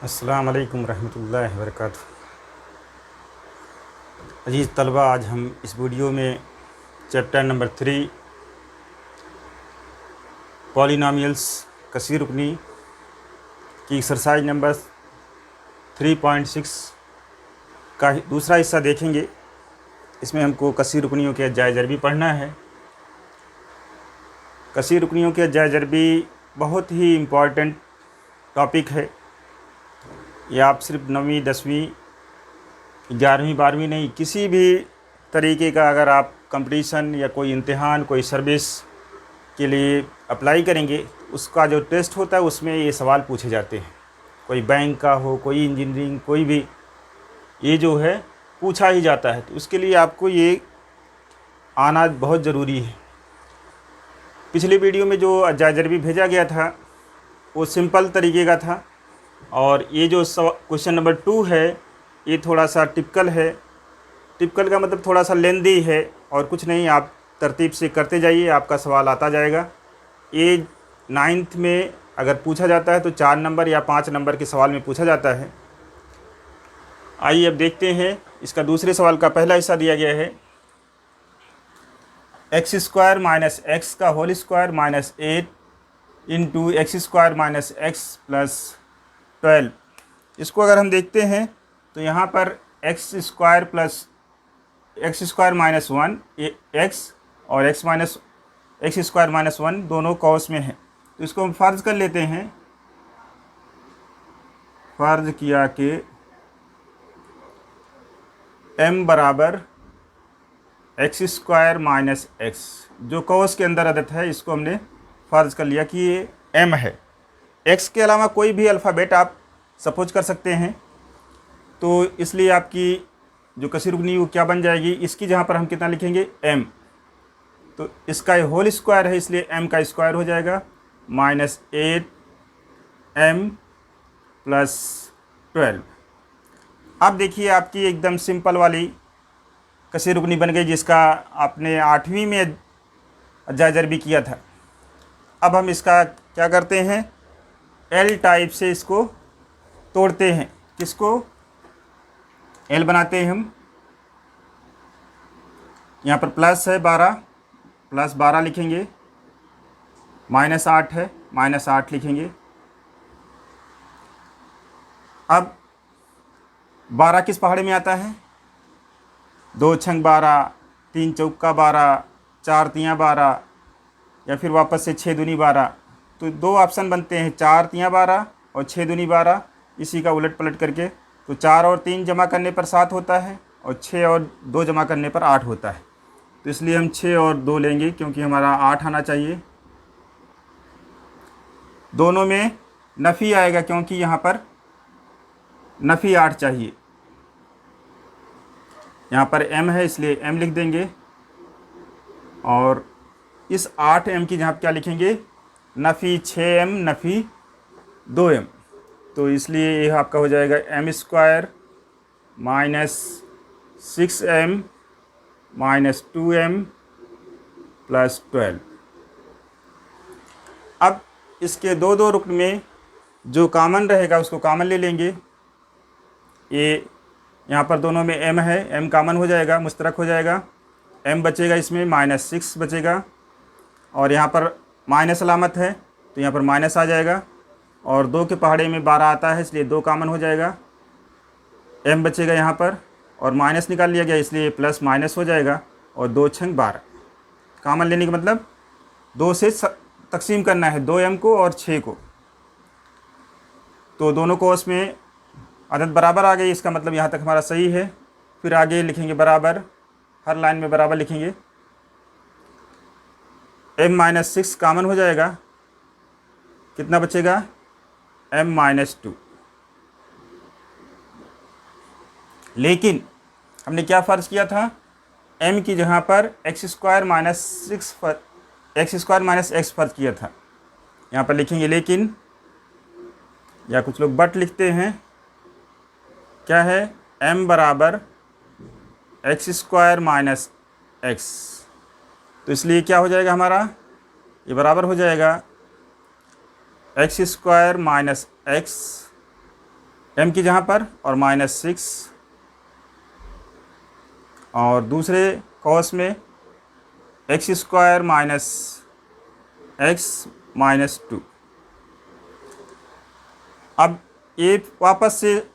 अस्सलाम वालेकुम रहमतुल्लाहि व बरकातुहू। अजीज़ तलबा, आज हम इस वीडियो में चैप्टर नंबर 3 पॉलिनॉमियल्स कसीर रुकनी की एक्सरसाइज नंबर 3.6 का दूसरा हिस्सा देखेंगे। इसमें हमको कसीर रुकनियों के अज्जाए ज़रबी पढ़ना है। कसीर रुकनियों के अज्जाए ज़रबी बहुत ही इम्पॉर्टेंट टॉपिक है। ये आप सिर्फ 9वीं 10वीं 11वीं 12वीं नहीं, किसी भी तरीके का अगर आप कंपटीशन या कोई इम्तिहान, कोई सर्विस के लिए अप्लाई करेंगे, उसका जो टेस्ट होता है उसमें ये सवाल पूछे जाते हैं। कोई बैंक का हो, कोई इंजीनियरिंग, कोई भी, ये जो है पूछा ही जाता है। तो उसके लिए आपको ये आना बहुत ज़रूरी है। पिछली वीडियो में जो अज्जाए ज़रबी भेजा गया था वो सिंपल तरीके का था, और ये जो क्वेश्चन नंबर 2 है ये थोड़ा सा टिपिकल है। टिपिकल का मतलब थोड़ा सा लेंदी है, और कुछ नहीं, आप तरतीब से करते जाइए, आपका सवाल आता जाएगा। ये 9th में अगर पूछा जाता है तो 4 नंबर या 5 नंबर के सवाल में पूछा जाता है। आइए अब देखते हैं। इसका दूसरे सवाल का पहला हिस्सा दिया गया है, एक्स स्क्वायर माइनस एक्स का whole square minus 8 into x square minus x plus 12। इसको अगर हम देखते हैं तो यहाँ पर x square plus x square minus 1 x और एक्स स्क्वायर माइनस 1 दोनों कॉस में है। तो इसको हम फ़र्ज़ कर लेते हैं। फ़र्ज़ किया कि m बराबर एक्स स्क्वायर माइनस एक्स, जो कॉस के अंदर अदद है, इसको हमने फ़र्ज़ कर लिया कि ये m है। x के अलावा कोई भी अल्फ़ाबेट आप सपोज कर सकते हैं। तो इसलिए आपकी जो कसीर रुकनी वो क्या बन जाएगी, इसकी जहाँ पर हम कितना लिखेंगे m, तो इसका होल स्क्वायर है इसलिए m का स्क्वायर हो जाएगा माइनस 8m प्लस 12। अब देखिए आपकी एकदम सिंपल वाली कसीर रुकनी बन गई, जिसका आपने 8वीं में अज्जाए ज़रबी किया था। अब हम इसका क्या करते हैं, L टाइप से इसको तोड़ते हैं। किसको L बनाते हैं हम। यहाँ पर प्लस है 12, प्लस 12 लिखेंगे, माइनस 8 है, माइनस 8 लिखेंगे। अब 12 किस पहाड़े में आता है, 2 छंग 12, 3 चौका 12, 4 तियाँ 12, या फिर वापस से 6 दूनी 12। तो 2 ऑप्शन बनते हैं, 4 तियाँ 12 और 6 दूनी 12। इसी का उलट पलट करके तो 4 और 3 जमा करने पर 7 होता है, और 6 और 2 जमा करने पर 8 होता है। तो इसलिए हम 6 और 2 लेंगे, क्योंकि हमारा 8 आना चाहिए। दोनों में नफ़ी आएगा, क्योंकि यहाँ पर नफ़ी 8 चाहिए। यहाँ पर m है इसलिए m लिख देंगे, और इस 8m की जहाँ क्या लिखेंगे, नफ़ी 6m नफ़ी 2m। तो इसलिए ये आपका हो जाएगा m square minus 6m minus 2m plus 12। अब इसके दो रुकन में जो कॉमन रहेगा उसको कॉमन ले लेंगे। ये यहाँ पर दोनों में m है, m कॉमन हो जाएगा, मुश्तरक हो जाएगा। m बचेगा, इसमें माइनस 6 बचेगा, और यहाँ पर माइनस अलामत है तो यहाँ पर माइनस आ जाएगा, और 2 के पहाड़े में 12 आता है इसलिए 2 कॉमन हो जाएगा। m बचेगा यहाँ पर, और माइनस निकाल लिया गया इसलिए प्लस माइनस हो जाएगा, और 2 छंग 12। कॉमन लेने का मतलब 2 से तकसीम करना है, 2m को और 6 को। तो दोनों को उसमें अदद बराबर आ गई, इसका मतलब यहाँ तक हमारा सही है। फिर आगे लिखेंगे बराबर, हर लाइन में बराबर लिखेंगे। m माइनस 6 कॉमन हो जाएगा, कितना बचेगा, m माइनस 2। लेकिन हमने क्या फ़र्ज़ किया था, m की जगह पर एक्स स्क्वायर माइनस एक्स फ़र्ज़ किया था। यहाँ पर लिखेंगे लेकिन, या कुछ लोग बट लिखते हैं। क्या है, m बराबर एक्स स्क्वायर माइनस एक्स, तो इसलिए क्या हो जाएगा हमारा, ये बराबर हो जाएगा x square minus x m की जहाँ पर और -6, और दूसरे कॉस में x² माइनस x माइनस 2। अब ये वापस से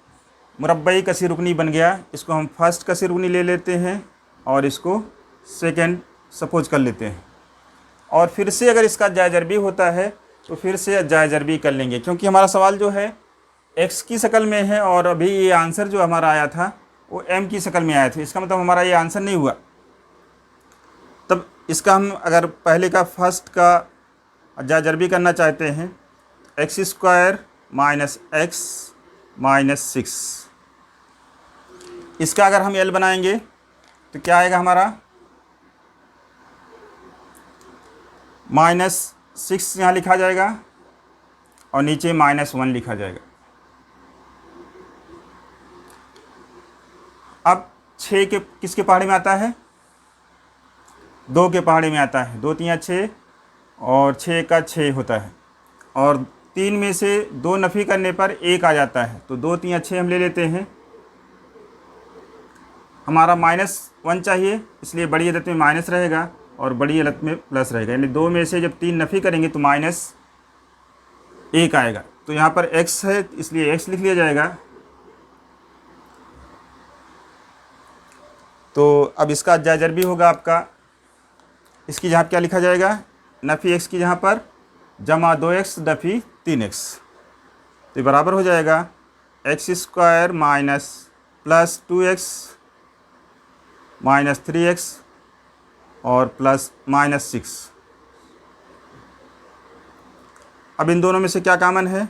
मुरब्बई कसी रुकनी बन गया। इसको हम फर्स्ट कसी रुकनी ले लेते हैं और इसको सेकंड सपोज कर लेते हैं, और फिर से अगर इसका जायज़रबी होता है तो फिर से जायज़रबी कर लेंगे, क्योंकि हमारा सवाल जो है x की शक्ल में है और अभी ये आंसर जो हमारा आया था वो m की शक्ल में आया था। इसका मतलब हमारा ये आंसर नहीं हुआ। तब इसका हम अगर पहले का फर्स्ट का जायज़रबी करना चाहते हैं, x² माइनस x माइनस 6, इसका अगर हम l बनाएंगे तो क्या आएगा हमारा, -6 यहाँ लिखा जाएगा और नीचे -1 लिखा जाएगा। अब 6 के किसके पहाड़े में आता है, 2 के पहाड़े में आता है। 2 3 6 और 6 का 6 होता है, और 3 में से 2 नफ़ी करने पर 1 आ जाता है। तो 2 3 6 हम ले लेते हैं। हमारा -1 चाहिए, इसलिए बड़ी अदद में माइनस रहेगा और बड़ी अदद में प्लस रहेगा, यानी 2 में से जब 3 नफ़ी करेंगे तो -1 आएगा। तो यहाँ पर x है इसलिए x लिख लिया जाएगा। तो अब इसका जायज़रबी होगा आपका, इसकी जहाँ क्या लिखा जाएगा, नफ़ी x की जहाँ पर जमा 2x नफ़ी 3x, तो बराबर हो जाएगा x² minus plus 2x minus 3x और प्लस -6। अब इन दोनों में से क्या कॉमन है,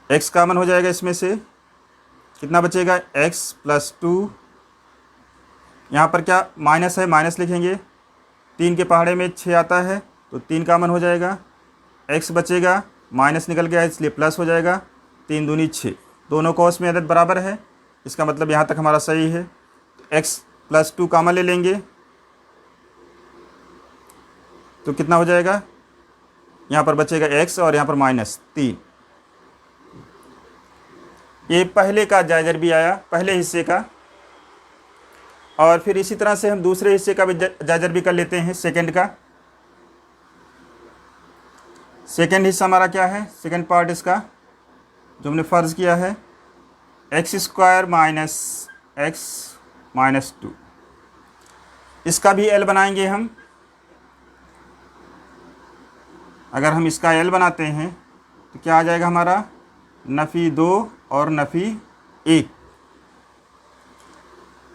x कॉमन हो जाएगा। इसमें से कितना बचेगा, x प्लस 2, यहाँ पर क्या माइनस है, माइनस लिखेंगे। 3 के पहाड़े में 6 आता है तो 3 कॉमन हो जाएगा, x बचेगा, माइनस निकल गया इसलिए प्लस हो जाएगा। 3 दूनी 6, दोनों कॉस में अदद बराबर है, इसका मतलब यहाँ तक हमारा सही है। x प्लस 2 कॉमन ले लेंगे तो कितना हो जाएगा, यहाँ पर बचेगा x और यहाँ पर -3। ये पहले का जायज़रबी आया, पहले हिस्से का। और फिर इसी तरह से हम दूसरे हिस्से का भी जायज़रबी कर लेते हैं, सेकंड का। सेकंड हिस्सा हमारा क्या है, सेकंड पार्ट इसका जो हमने फ़र्ज़ किया है, x² माइनस x माइनस 2। इसका भी l बनाएंगे हम। अगर हम इसका l बनाते हैं तो क्या आ जाएगा हमारा, नफ़ी 2 और नफ़ी 1।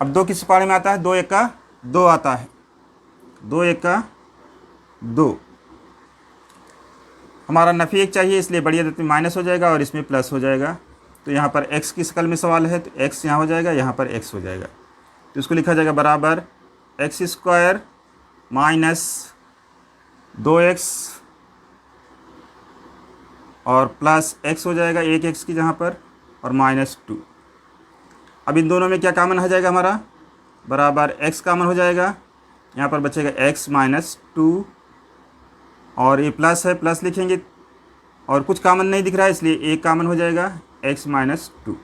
अब 2 किस पहाड़े में आता है, 2 1 का 2 आता है, 2 1 का 2। हमारा नफ़ी 1 चाहिए, इसलिए बड़ी अदद में माइनस हो जाएगा और इसमें प्लस हो जाएगा। तो यहाँ पर x की शक्ल में सवाल है तो x यहाँ हो जाएगा, यहाँ पर x हो जाएगा। तो इसको लिखा जाएगा बराबर x² माइनस 2x और प्लस x हो जाएगा, 1 x की जहाँ पर, और -2। अब इन दोनों में क्या कॉमन हो जाएगा हमारा, बराबर x कॉमन हो जाएगा, यहाँ पर बचेगा x माइनस 2 और ये प्लस है, प्लस लिखेंगे, और कुछ कॉमन नहीं दिख रहा है इसलिए 1 कॉमन हो जाएगा, x माइनस 2।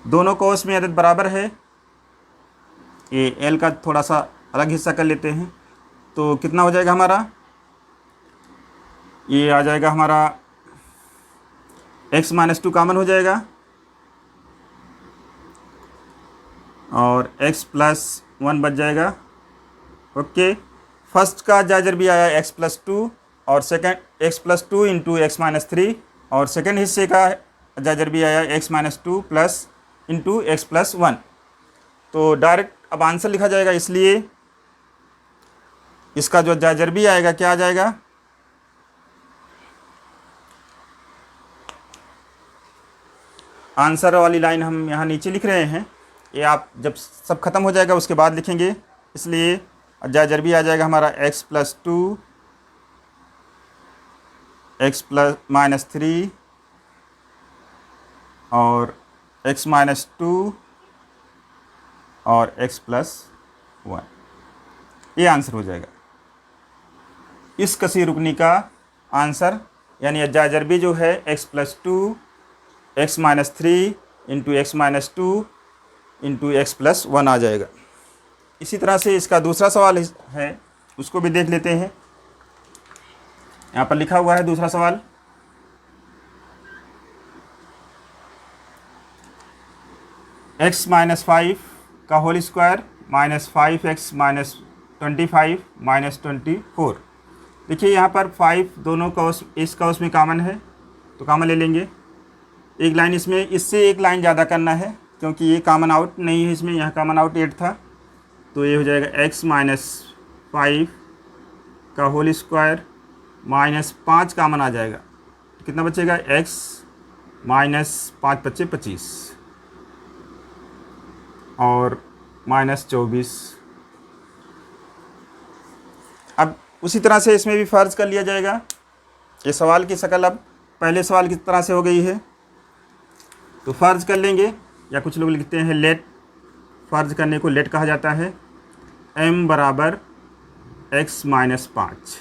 दोनों कॉस में अदद बराबर है। ये l का थोड़ा सा अलग हिस्सा कर लेते हैं तो कितना हो जाएगा हमारा, ये आ जाएगा हमारा x माइनस 2 कॉमन हो जाएगा और x प्लस 1 बच जाएगा। ओके, फर्स्ट का जायज़रबी आया x प्लस 2 और second x plus 2 into x minus 3, और सेकंड हिस्से का जायज़रबी आया x minus 2 plus into x plus 1। तो डायरेक्ट अब आंसर लिखा जाएगा, इसलिए इसका जो जायज़रबी आएगा क्या आ जाएगा, आंसर वाली लाइन हम यहाँ नीचे लिख रहे हैं, ये आप जब सब ख़त्म हो जाएगा उसके बाद लिखेंगे। इसलिए जायज़रबी आ जाएगा हमारा x plus 2, x plus minus 3 और x माइनस 2 और x प्लस 1, ये आंसर हो जाएगा इस कसी रुकनी का आंसर। यानी जायज़रबी जो है x plus 2, x minus 3 into x minus 2 into x plus 1 आ जाएगा। इसी तरह से इसका दूसरा सवाल है, उसको भी देख लेते हैं। यहाँ पर लिखा हुआ है दूसरा सवाल, एक्स माइनस 5 का whole square minus 5x minus 25 minus 24। देखिए यहाँ पर 5 दोनों कॉस इस कॉस में कॉमन है तो कॉमन ले लेंगे। एक लाइन इसमें, इससे एक लाइन ज़्यादा करना है क्योंकि ये कॉमन आउट नहीं है इसमें, यहाँ कॉमन आउट 8 था, तो ये हो जाएगा x माइनस 5 का होल स्क्वायर माइनस 5 कॉमन आ जाएगा तो कितना बचेगा, x माइनस 5 बचे 25 और माइनस 24। अब उसी तरह से इसमें भी फ़र्ज़ कर लिया जाएगा। ये सवाल की शक्ल अब पहले सवाल की तरह से हो गई है, तो फ़र्ज़ कर लेंगे, या कुछ लोग लिखते हैं लेट, फ़र्ज़ करने को लेट कहा जाता है। m बराबर x माइनस 5,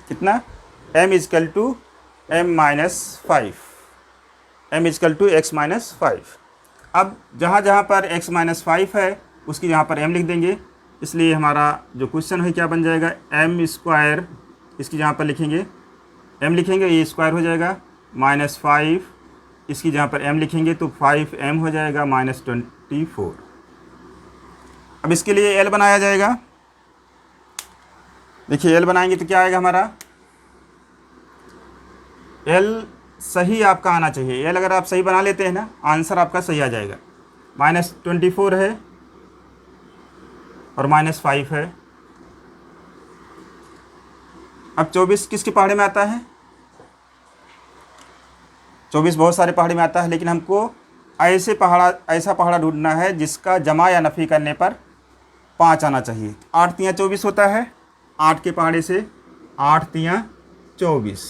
कितना, m equal to m minus 5, m equal to x minus 5। अब जहाँ जहाँ पर x माइनस 5 है उसकी यहाँ पर m लिख देंगे, इसलिए हमारा जो क्वेश्चन है क्या बन जाएगा, m स्क्वायर, इसकी जहाँ पर लिखेंगे m लिखेंगे, ये स्क्वायर हो जाएगा, माइनस 5, इसकी जहाँ पर m लिखेंगे तो 5m हो जाएगा माइनस 24। अब इसके लिए l बनाया जाएगा। देखिए l बनाएंगे तो क्या आएगा हमारा, l सही आपका आना चाहिए। l अगर आप सही बना लेते हैं ना, आंसर आपका सही आ जाएगा। माइनस 24 है और माइनस 5 है। अब 24 किसके पहाड़े में आता है, 24 बहुत सारे पहाड़े में आता है, लेकिन हमको ऐसा पहाड़ा ढूंढना है जिसका जमा या नफ़ी करने पर 5 आना चाहिए। 8 तियाँ 24 होता है, 8 के पहाड़े से 8 तियाँ 24,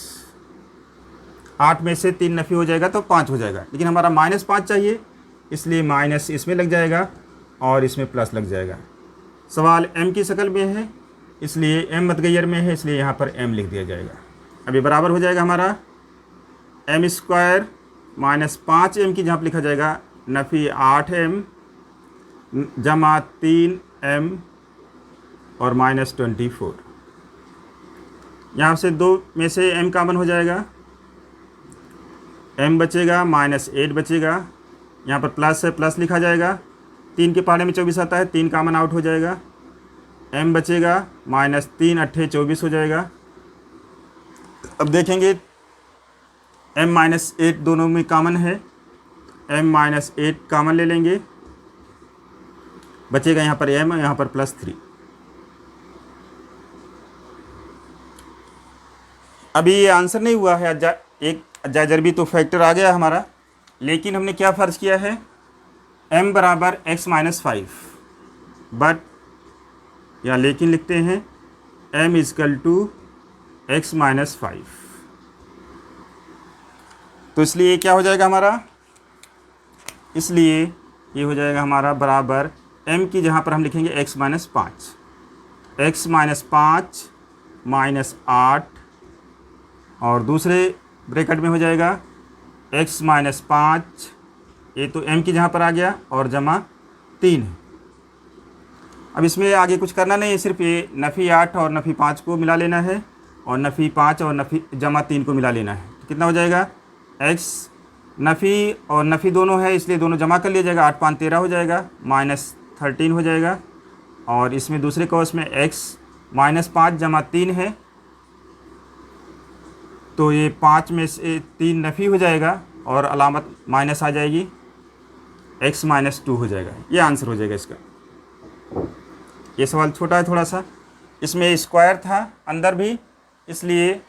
8 में से 3 नफ़ी हो जाएगा तो 5 हो जाएगा, लेकिन हमारा माइनस 5 चाहिए, इसलिए माइनस इसमें लग जाएगा और इसमें प्लस लग जाएगा। सवाल m की शक्ल में है इसलिए m मतगैर में है, इसलिए यहाँ पर m लिख दिया जाएगा। अब ये बराबर हो जाएगा हमारा m स्क्वायर माइनस 5m की जहाँ पर लिखा जाएगा नफ़ी 8m जमा 3m और माइनस 24। यहाँ से 2 में से m कॉमन हो जाएगा, m बचेगा, माइनस 8 बचेगा, यहाँ पर प्लस है, प्लस लिखा जाएगा। 3 के पहाड़े में 24 आता है, 3 कॉमन आउट हो जाएगा, m बचेगा, माइनस 3 अट्ठे 24 हो जाएगा। अब देखेंगे m माइनस 8 दोनों में कॉमन है, m माइनस 8 कॉमन ले लेंगे, बचेगा यहाँ पर m, यहाँ पर प्लस 3। अभी ये आंसर नहीं हुआ है, एक अजाजरबी तो फैक्टर आ गया हमारा, लेकिन हमने क्या फ़र्ज़ किया है, m बराबर x माइनस 5, बट या लेकिन लिखते हैं m equal to x minus 5। तो इसलिए क्या हो जाएगा हमारा, इसलिए ये हो जाएगा हमारा बराबर m की जहाँ पर हम लिखेंगे x minus 5, x minus 5 minus 8 और दूसरे ब्रैकेट में हो जाएगा x माइनस 5, ये तो m की जहाँ पर आ गया, और जमा 3 है। अब इसमें आगे कुछ करना नहीं है, सिर्फ ये नफ़ी 8 और नफ़ी 5 को मिला लेना है और नफ़ी 5 और नफ़ी जमा 3 को मिला लेना है। तो कितना हो जाएगा, x नफ़ी और नफ़ी दोनों है इसलिए दोनों जमा कर लिया जाएगा, 8 5 13 हो जाएगा, माइनस 13 हो जाएगा, और इसमें दूसरे कॉस में x माइनस 5 जमा 3 है, तो ये 5 में से 3 नफ़ी हो जाएगा और अलामत माइनस आ जाएगी, x माइनस 2 हो जाएगा। ये आंसर हो जाएगा इसका। ये सवाल छोटा है थोड़ा सा, इसमें स्क्वायर था अंदर भी, इसलिए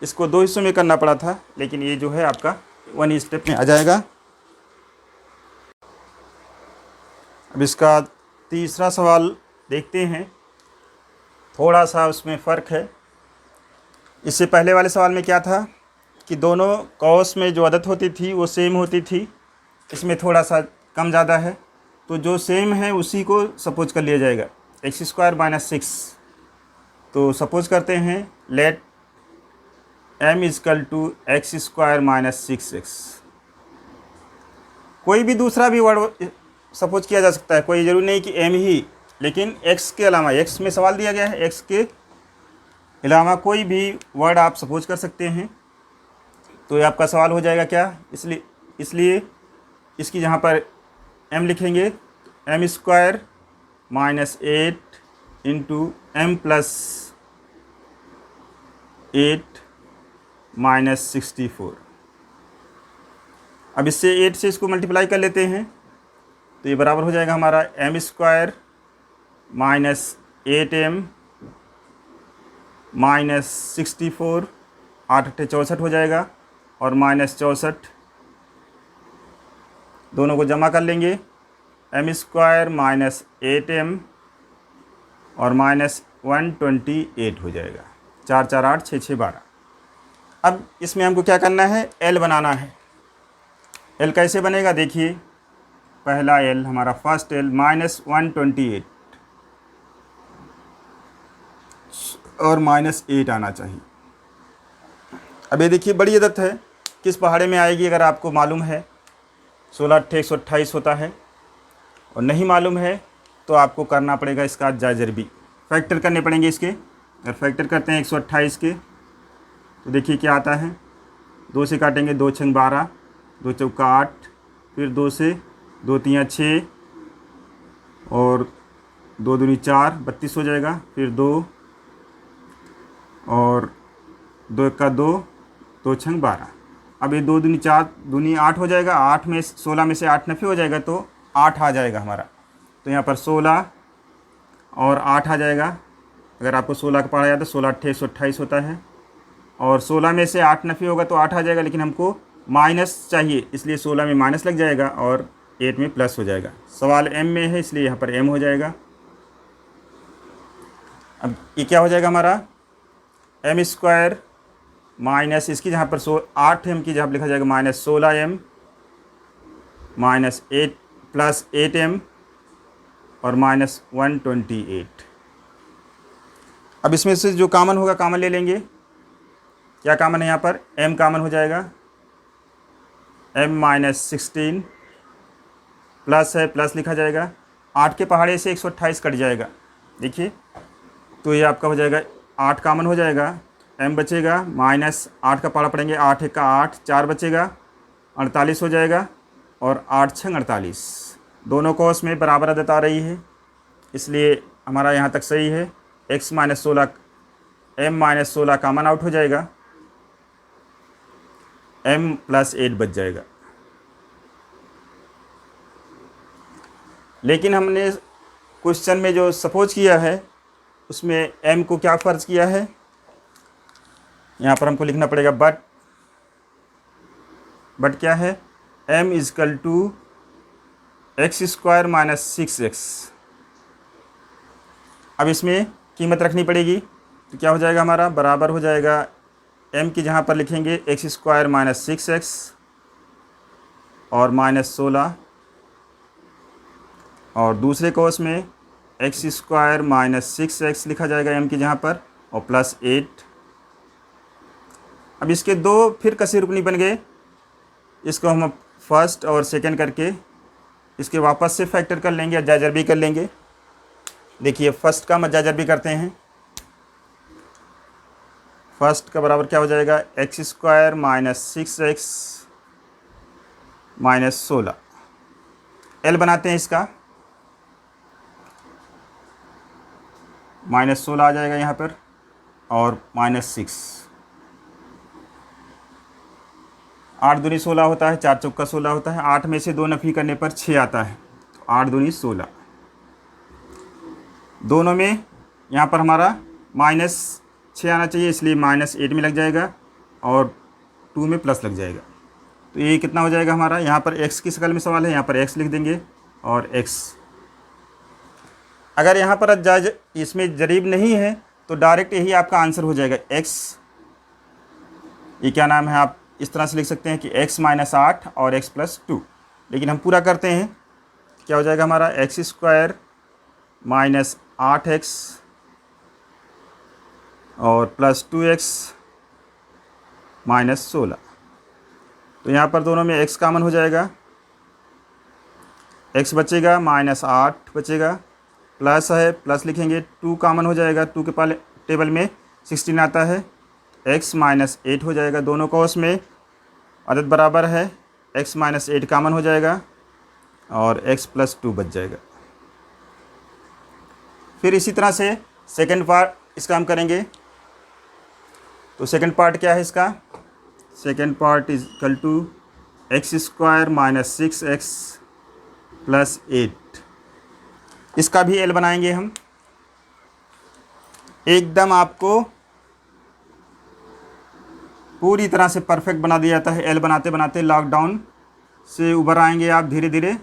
इसको 2 हिस्सों में करना पड़ा था, लेकिन ये जो है आपका 1 स्टेप में आ जाएगा। अब इसका तीसरा सवाल देखते हैं, थोड़ा सा उसमें फ़र्क है। इससे पहले वाले सवाल में क्या था कि दोनों कॉस में जो अदद होती थी वो सेम होती थी, इसमें थोड़ा सा कम ज़्यादा है, तो जो सेम है उसी को सपोज कर लिया जाएगा। x स्क्वायर माइनस 6, तो सपोज करते हैं let m equal to x square minus 6x। कोई भी दूसरा भी वर्ड सपोज किया जा सकता है, कोई ज़रूरी नहीं कि m ही, लेकिन x के अलावा, x में सवाल दिया गया है, x के अलावा कोई भी वर्ड आप सपोज कर सकते हैं। तो ये आपका सवाल हो जाएगा क्या, इसलिए इसकी जहाँ पर m लिखेंगे, m square minus 8 into m plus 8 minus 64। अब इससे 8 से इसको मल्टीप्लाई कर लेते हैं, तो ये बराबर हो जाएगा हमारा m square minus 8m minus 64, 8 अट्ठे 64 हो जाएगा, और माइनस 64, दोनों को जमा कर लेंगे, m स्क्वायर माइनस 8m और माइनस 128 हो जाएगा। 4 4 8 6 6 12। अब इसमें हमको क्या करना है, l बनाना है। l कैसे बनेगा, देखिए, पहला l हमारा फर्स्ट l माइनस 128 और माइनस 8 आना चाहिए। अब ये देखिए, बड़ी आदत है, किस पहाड़े में आएगी अगर आपको मालूम है। 16 अट्ठे 128 होता है, और नहीं मालूम है तो आपको करना पड़ेगा इसका जाजरबी, फैक्टर करने पड़ेंगे इसके। अगर फैक्टर करते हैं 128 के, तो देखिए क्या आता है, 2 से काटेंगे, 2 छंग 12, 2 चौका 8, फिर 2 से 2 तियाँ 6 और 2 दूनी 4, 32 हो जाएगा। फिर 2 और 2 एक्का 2, 2 छंग 12। अब ये 2 दूनी 4 दूनी 8 हो जाएगा। 8 में 16 में से 8 नफी हो जाएगा, तो 8 आ जाएगा हमारा। तो यहाँ पर 16 और 8 आ जाएगा। अगर आपको 16 का पढ़ा जाता है, 16 अट्ठे 128 होता है, और 16 में से 8 नफी होगा तो 8 आ जाएगा, लेकिन हमको माइनस चाहिए, इसलिए 16 में माइनस लग जाएगा और 8 में प्लस हो जाएगा। सवाल m में है, इसलिए यहाँ पर m हो जाएगा। अब ये क्या हो जाएगा हमारा, m स्क्वायर माइनस इसकी जहाँ पर 8m की जहाँ पर लिखा जाएगा minus 16m minus 8 plus 8m और माइनस 128। अब इसमें से जो कॉमन होगा कॉमन ले लेंगे। क्या कॉमन है यहाँ पर, m कॉमन हो जाएगा, m माइनस 16 प्लस है, प्लस लिखा जाएगा, 8 के पहाड़े से 128 कट जाएगा। देखिए, तो ये आपका हो जाएगा 8 कॉमन हो जाएगा, m बचेगा, माइनस 8 का पहाड़ा पड़ेंगे, 8 एक का 8, 4 बचेगा, 48 हो जाएगा, और 8 छंग 48। दोनों कोस में बराबर आदत आ रही है, इसलिए हमारा यहाँ तक सही है। x minus 16 m minus 16 common out हो जाएगा, m प्लस 8 बच जाएगा। लेकिन हमने क्वेश्चन में जो सपोज किया है उसमें m को क्या फ़र्ज किया है, यहाँ पर हमको लिखना पड़ेगा बट क्या है, m equal to x square minus 6x। अब इसमें कीमत रखनी पड़ेगी, तो क्या हो जाएगा हमारा, बराबर हो जाएगा m की जहाँ पर लिखेंगे एक्स स्क्वायर माइनस 6x और माइनस 16, और दूसरे कोस में एक्स स्क्वायर माइनस 6x लिखा जाएगा m की जहाँ पर, और प्लस 8। अब इसके दो फिर कसे रुकनी बन गए, इसको हम फर्स्ट और सेकंड करके इसके वापस से फैक्टर कर लेंगे, जाजर भी कर लेंगे। देखिए, फर्स्ट का जाजर भी करते हैं। फर्स्ट का बराबर क्या हो जाएगा, x square minus 6x minus 16। L बनाते हैं इसका, माइनस 16 आ जाएगा यहाँ पर, और माइनस 6। 8 दूनी 16 होता है, 4 चौका 16 होता है, 8 में से 2 नफी करने पर 6 आता है, तो 8 दूनी 16। दोनों में यहाँ पर हमारा माइनस 6 आना चाहिए, इसलिए माइनस 8 में लग जाएगा और 2 में प्लस लग जाएगा। तो ये कितना हो जाएगा हमारा, यहाँ पर x की शक्ल में सवाल है, यहाँ पर x लिख देंगे और x। अगर यहाँ पर जायज इसमें जरीब नहीं है तो डायरेक्ट यही आपका आंसर हो जाएगा x। ये क्या नाम है, आप इस तरह से लिख सकते हैं कि x माइनस 8 और x प्लस 2। लेकिन हम पूरा करते हैं, क्या हो जाएगा हमारा, एक्स स्क्वायर माइनस 8x और प्लस 2x -16। तो यहाँ पर दोनों में x कॉमन हो जाएगा, x बचेगा, -8 बचेगा, प्लस है, प्लस लिखेंगे, 2 कॉमन हो जाएगा, 2 के पहले टेबल में 16 आता है, x -8 हो जाएगा। दोनों कोस में अदद बराबर है, x -8 कॉमन हो जाएगा और x + 2 बच जाएगा। फिर इसी तरह से सेकंड पार्ट इसका हम करेंगे। तो सेकंड पार्ट क्या है इसका? Second part is equal to x² - 6x + 8। इसका भी L बनाएंगे हम। एकदम आपको पूरी तरह से परफेक्ट बना दिया जाता है। L बनाते बनाते लॉकडाउन से उभर आएंगे आप धीरे धीरे।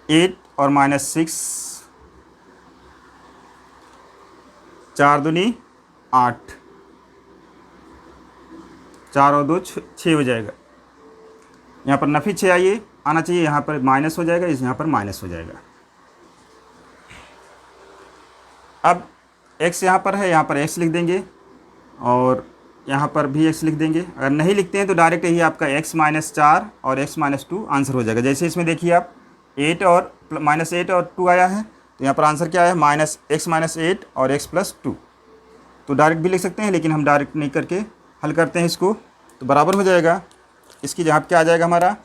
8 और -6, 4 दूनी 8, 4 और 2 6 हो जाएगा। यहाँ पर नफी 6 आना चाहिए, यहाँ पर माइनस हो जाएगा, यहाँ पर माइनस हो जाएगा। अब x यहाँ पर है, यहाँ पर x लिख देंगे और यहाँ पर भी x लिख देंगे। अगर नहीं लिखते हैं तो डायरेक्ट यही आपका x - 4 और x - 2 आंसर हो जाएगा। जैसे इसमें देखिए आप 8 और -8 और 2 आया है, तो यहाँ पर आंसर क्या है? -x - 8 और x + 2। तो डायरेक्ट भी लिख सकते हैं, लेकिन हम डायरेक्ट नहीं करके हल करते हैं इसको, तो बराबर हो जाएगा। इसकी जहाँ क्या आ जाएगा हमारा?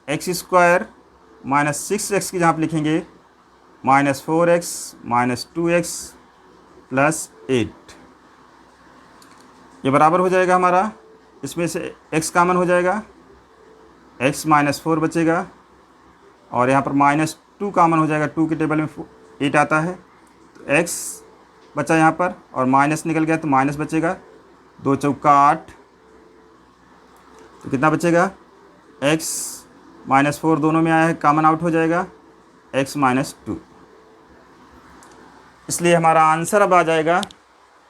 x² - 6x की जहाँ आप लिखेंगे -4x - 2x + 8, ये बराबर हो जाएगा हमारा। इसमें से x कॉमन हो जाएगा, x -4 बचेगा और यहाँ पर -2 कॉमन हो जाएगा। 2 के टेबल में 8 आता है, तो x बचा यहाँ पर और माइनस निकल गया तो माइनस बचेगा। 2 चौका 8, तो कितना बचेगा? x -4 दोनों में आया है, कॉमन आउट हो जाएगा, x - 2। इसलिए हमारा आंसर अब आ जाएगा,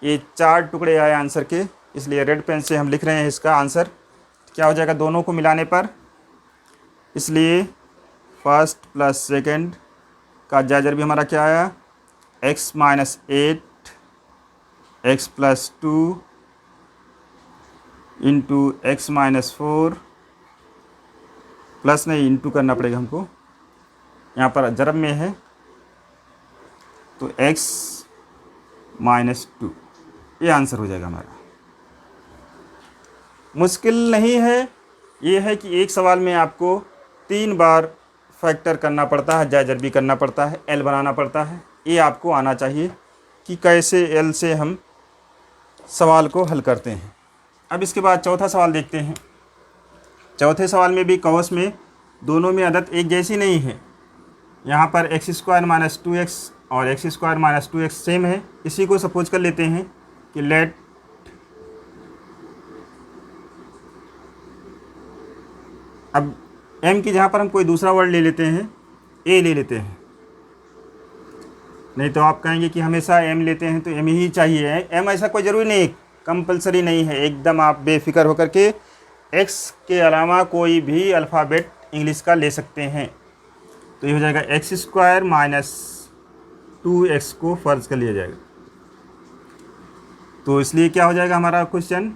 ये 4 टुकड़े आए आंसर के, इसलिए रेड पेन से हम लिख रहे हैं इसका आंसर क्या हो जाएगा दोनों को मिलाने पर। इसलिए फर्स्ट प्लस सेकंड का जायज़र भी हमारा क्या आया? x - 8 x + 2 into x - 4, plus नहीं इंटू करना पड़ेगा हमको, यहाँ पर जरब में है, तो x - 2, ये आंसर हो जाएगा हमारा। मुश्किल नहीं है, ये है कि एक सवाल में आपको 3 बार फैक्टर करना पड़ता है, जायज़र भी करना पड़ता है, L बनाना पड़ता है। ये आपको आना चाहिए कि कैसे L से हम सवाल को हल करते हैं। अब इसके बाद चौथा सवाल देखते हैं। चौथे सवाल में भी कॉस में दोनों में अदद एक जैसी नहीं है। यहाँ पर x² - 2x और x² - 2x सेम है। इसी को सपोज कर लेते हैं कि लेट अब m की जहाँ पर हम कोई दूसरा वर्ड ले लेते हैं, a ले लेते हैं, नहीं तो आप कहेंगे कि हमेशा m लेते हैं तो m ही चाहिए। m ऐसा कोई ज़रूरी नहीं, कंपलसरी नहीं है। एकदम आप बेफिक्र होकर के x के अलावा कोई भी अल्फ़ाबेट इंग्लिश का ले सकते हैं। तो ये हो जाएगा x² - 2x को फ़र्ज कर लिया जाएगा। तो इसलिए क्या हो जाएगा हमारा क्वेश्चन,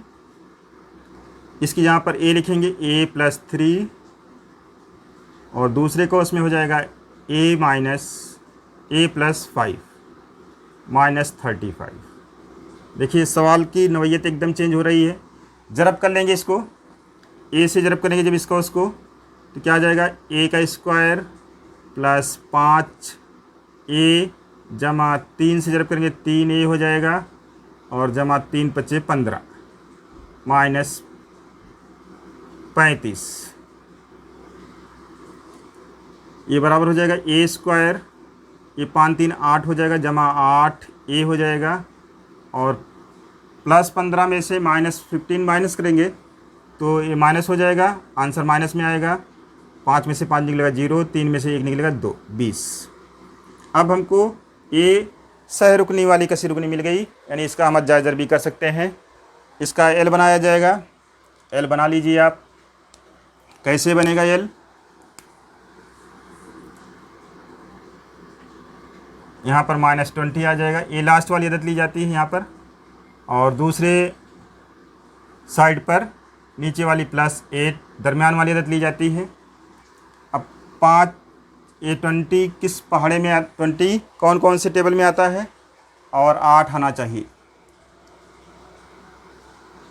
इसकी यहाँ पर a लिखेंगे a + 3 और दूसरे को उसमें हो जाएगा a + 5 -35। देखिए सवाल की नौइयत एकदम चेंज हो रही है। ज़रब कर लेंगे इसको, a से ज़रब करेंगे जब इसको उसको, तो क्या आ जाएगा? a² + 5a जमा 3 से ज़रब करेंगे 3a हो जाएगा और जमा 3 × 5 = 15 -35, ये बराबर हो जाएगा a², ये 5 3 8 हो जाएगा जमा 8a हो जाएगा और प्लस 15 में से -15 माइनस करेंगे तो ये माइनस हो जाएगा, आंसर माइनस में आएगा। 5 में से 5 निकलेगा 0, 3 में से 1 निकलेगा 2, 20। अब हमको ये सह रुकनी वाली कसी रुकनी मिल गई, यानी इसका हम जायज़र भी कर सकते हैं। इसका L बनाया जाएगा। L बना लीजिए आप। कैसे बनेगा L? यहाँ पर -20 आ जाएगा। ये लास्ट वाली अदद ली जाती है यहाँ पर, और दूसरे साइड पर नीचे वाली +8 दरमियान वाली अदद ली जाती है। अब 5 ये 20 किस पहाड़े में 20 कौन कौन से टेबल में आता है और 8 आना चाहिए।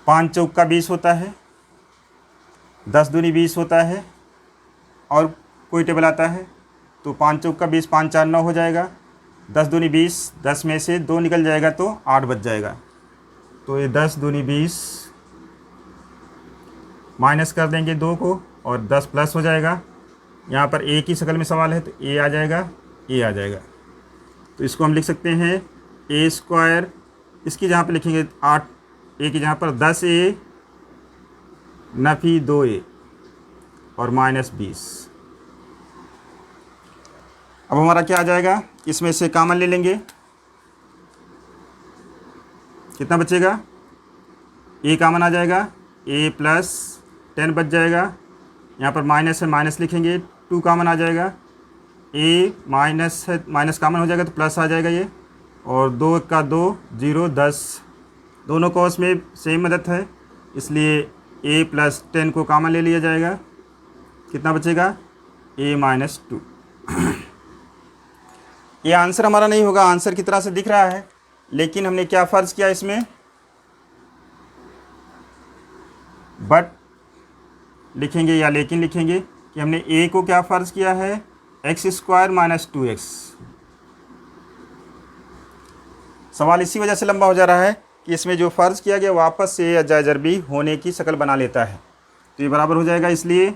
5 चौका 20 होता है, 10 दूनी 20 होता है, और कोई टेबल आता है तो 5 चौका 20, 5 4 9 हो जाएगा, 10 दूनी 20, 10 में से 2 निकल जाएगा तो 8 बच जाएगा। तो ये 10 दूनी 20 माइनस कर देंगे 2 को और 10 प्लस हो जाएगा। यहाँ पर ए की शक्ल में सवाल है तो ए आ जाएगा, ए आ जाएगा। तो इसको हम लिख सकते हैं ए स्क्वायर, इसकी जहाँ पर लिखेंगे 8, ए की जहाँ पर 10a नफ़ी 2a और -20। अब हमारा क्या आ जाएगा, इसमें से कॉमन ले लेंगे, कितना बचेगा, ए कॉमन आ जाएगा, a + 10 बच जाएगा। यहाँ पर माइनस है, माइनस लिखेंगे, 2 कॉमन आ जाएगा, a माइनस है, माइनस कॉमन हो जाएगा तो प्लस आ जाएगा ये, और 2 का 2 0 10, दोनों कॉस में सेम मदद है इसलिए a + 10 को कॉमन ले लिया जाएगा। कितना बचेगा, a - 2। ये आंसर हमारा नहीं होगा, आंसर की तरह से दिख रहा है, लेकिन हमने क्या फ़र्ज़ किया इसमें, बट लिखेंगे या लेकिन लिखेंगे कि हमने a को क्या फ़र्ज़ किया है, x² - 2x। सवाल इसी वजह से लंबा हो जा रहा है कि इसमें जो फ़र्ज़ किया गया वापस से अजाए ज़रबी होने की शक्ल बना लेता है। तो ये बराबर हो जाएगा, इसलिए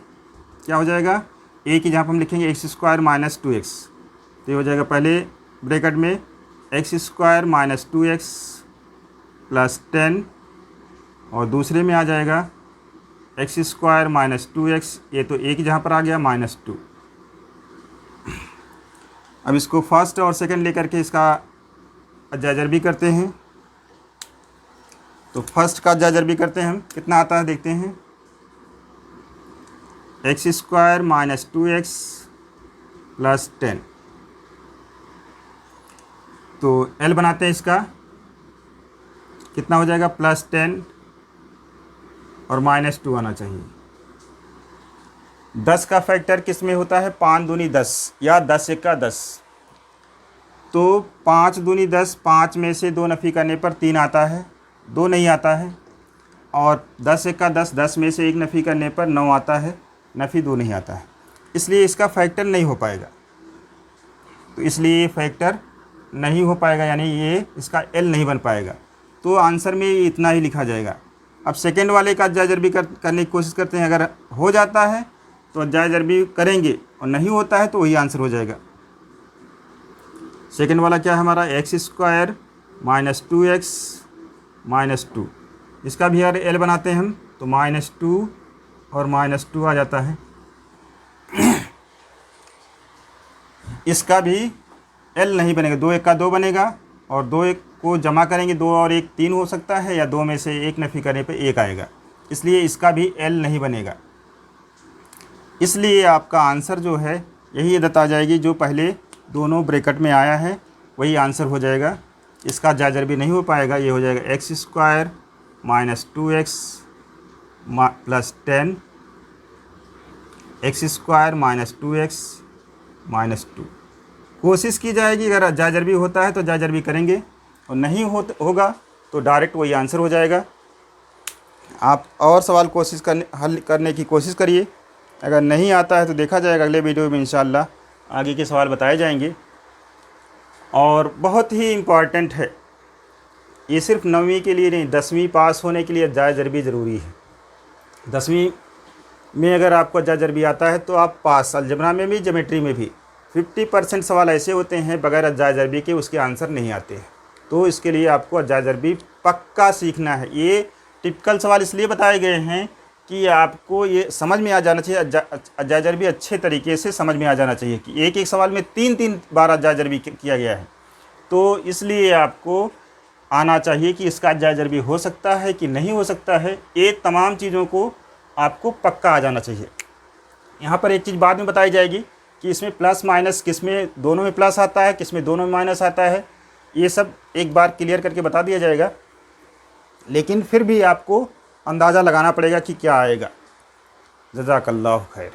क्या हो जाएगा, a की जहाँ पर हम लिखेंगे x² - 2x, तो ये हो जाएगा पहले ब्रैकेट में x² - 2x + 10, और दूसरे में आ जाएगा x² - 2x, ये तो a की जहाँ पर आ गया -2। अब इसको फर्स्ट और सेकंड लेकर के इसका अजाए ज़रबी करते हैं। तो फर्स्ट का अजाए ज़रबी करते हैं हम, कितना आता है देखते हैं, x² - 2x + 10। तो L बनाते हैं इसका, कितना हो जाएगा, +10 और -2 आना चाहिए। 10 का फैक्टर किस में होता है, 5 दूनी 10 या 10 एका 10। तो 5 दूनी 10, 5 में से 2 नफ़ी करने पर 3 आता है, 2 नहीं आता है, और 10 एका 10, 10 में से 1 नफ़ी करने पर 9 आता है, नफ़ी 2 नहीं आता है, इसलिए इसका फैक्टर नहीं हो पाएगा। तो इसलिए ये फैक्टर नहीं हो पाएगा, यानी ये इसका L नहीं बन पाएगा। तो आंसर में इतना ही लिखा जाएगा। अब सेकेंड वाले का अजाए ज़रबी करने की कोशिश करते हैं, अगर हो जाता है तो अजाए ज़रबी करेंगे और नहीं होता है तो वही आंसर हो जाएगा। सेकेंड वाला क्या है हमारा, x² - 2x - 2, इसका भी यार L बनाते हैं हम, तो -2 और -2 आ जाता है। इसका भी L नहीं बनेगा, 2 1 का 2 बनेगा, और 2 1 को जमा करेंगे, 2 और 1 3 हो सकता है, या 2 में से 1 नफ़ी करने पे 1 आएगा, इसलिए इसका भी L नहीं बनेगा। इसलिए आपका आंसर जो है यही अदद आ जाएगी जो पहले दोनों ब्रैकेट में आया है, वही आंसर हो जाएगा। इसका अजाए ज़रबी नहीं हो पाएगा, ये हो जाएगा x² - 2x + 10, x² - 2x - 2। कोशिश की जाएगी, अगर अजाए ज़रबी होता है तो अजाए ज़रबी करेंगे, और नहीं होगा तो डायरेक्ट वही आंसर हो जाएगा। आप और सवाल हल करने की कोशिश करिए, अगर नहीं आता है तो देखा जाएगा अगले वीडियो में, इंशाअल्लाह आगे के सवाल बताए जाएंगे। और बहुत ही इम्पॉर्टेंट है, ये सिर्फ 9वीं के लिए नहीं, 10वीं पास होने के लिए अजाए ज़रबी ज़रूरी है। 10वीं में अगर आपको अजाए ज़रबी आता है तो आप पास, अलजबरा में भी ज्योमेट्री में भी 50% सवाल ऐसे होते हैं बगैर अजाए ज़रबी के उसके आंसर नहीं आते हैं। तो इसके लिए आपको अजाए ज़रबी पक्का सीखना है। ये टिपिकल सवाल इसलिए बताए गए हैं कि आपको ये समझ में आ जाना चाहिए, अजाए ज़रबी अच्छे तरीके से समझ में आ जाना चाहिए कि एक एक सवाल में 3-3 बार अजाए ज़रबी किया गया है। तो इसलिए आपको आना चाहिए कि इसका अजाए ज़रबी हो सकता है कि नहीं हो सकता है, ये तमाम चीज़ों को आपको पक्का आ जाना चाहिए। यहाँ पर एक चीज़ बाद में बताई जाएगी कि इसमें प्लस माइनस किस में दोनों में प्लस आता है, किस में दोनों में माइनस आता है, ये सब एक बार क्लियर करके बता दिया जाएगा। लेकिन फिर भी आपको अंदाज़ा लगाना पड़ेगा कि क्या आएगा। जज़ाकल्लाहु खैर।